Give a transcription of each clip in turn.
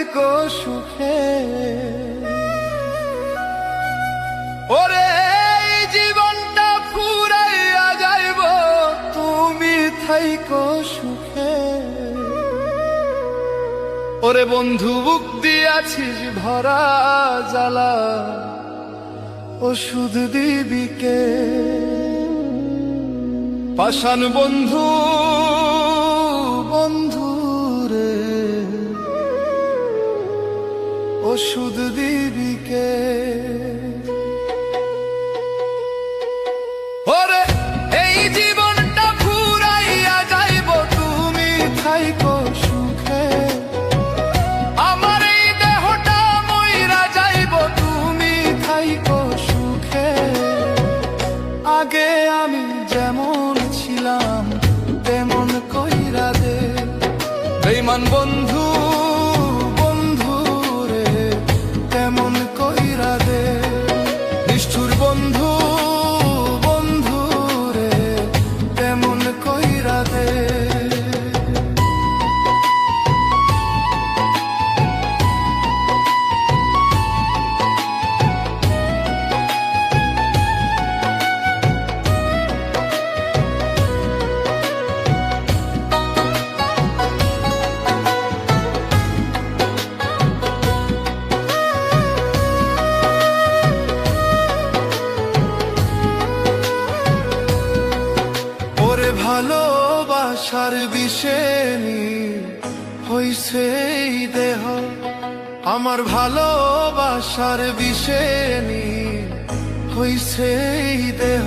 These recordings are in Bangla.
থাইকো সুখে। ওরে এই জীবনটা ফুরাইয়া যাইব, তুমি থাইকো সুখে। ওরে বন্ধু বুক দিয়াছিস ভরা জ্বালা, ওষুধ দিবিকে। পাষাণ বন্ধু বন্ধু রে, ওষুধ দিবিকে। ওরে এই জীবনটা ফুরাইয়া যাইব, তুমি থাইকো সুখে। আমার এই দেহটা মইরা যাইব, তুমি থাইকো সুখে। আগে আমি যেমন ছিলাম তেমন কইরা দে, বেঈমান বন্ধু বন্ধু রে, তেমন কইরা দে। নিষ্ঠুর বন্ধু বন্ধু রে, তেমন কইরা দে। ভালোবাসার বিষে হইছে এই দেহ, আমার ভালোবাসার বিষে হইছে এই দেহ।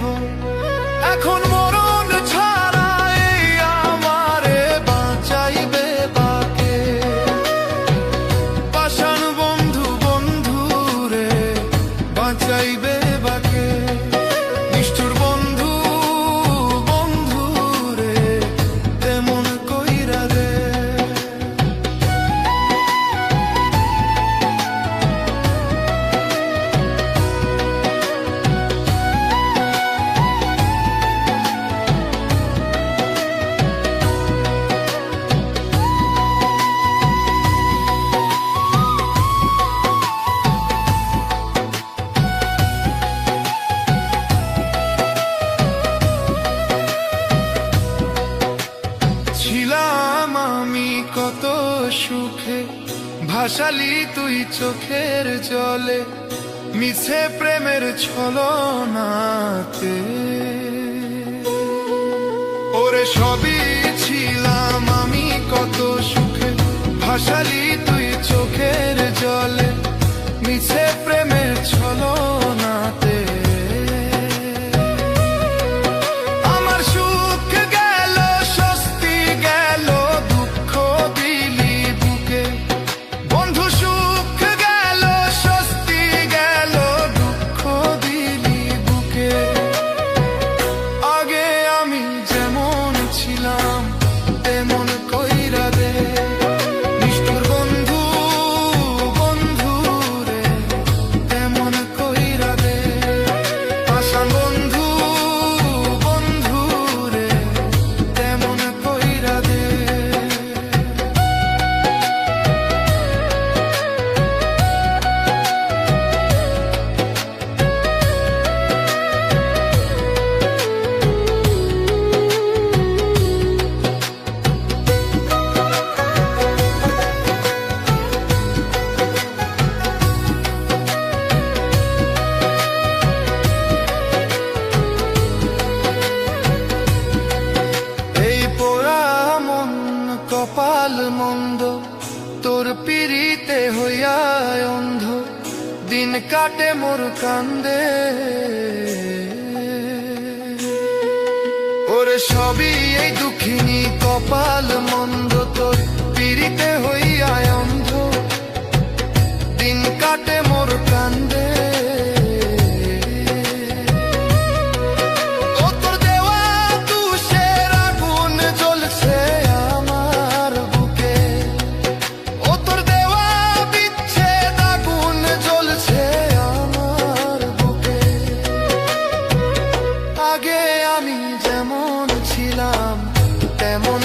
এখন মরণ ছাড়া এই আমারে বাঁচাইবে বাকে। পাষাণ বন্ধু বন্ধু রে, বাঁচাইবে বাকে। নিষ্ঠুর বন্ধু বন্ধু রে, তেমন কইরা দে। ছিলাম আমি কত সুখে, ভাসালি তুই চোখের জলে, মিছে প্রেমের ছলনাতে। ওরে সবই ছিলাম আমি কত সুখে, ভাসালি তুই চোখের জলে, মিছে প্রেমের ছলনাতে। কপাল মন্দ তোর পিরিতে হইয়া অন্ধ, দিন কাটে মোর কান্দে। ওরে সবই এই দুঃখিনী কপাল মন্দ, তোর পিরিতে হইয়া অন্ধ, দিন কাটে মোর কান্দে। আগে আমি যেমন ছিলাম তেমন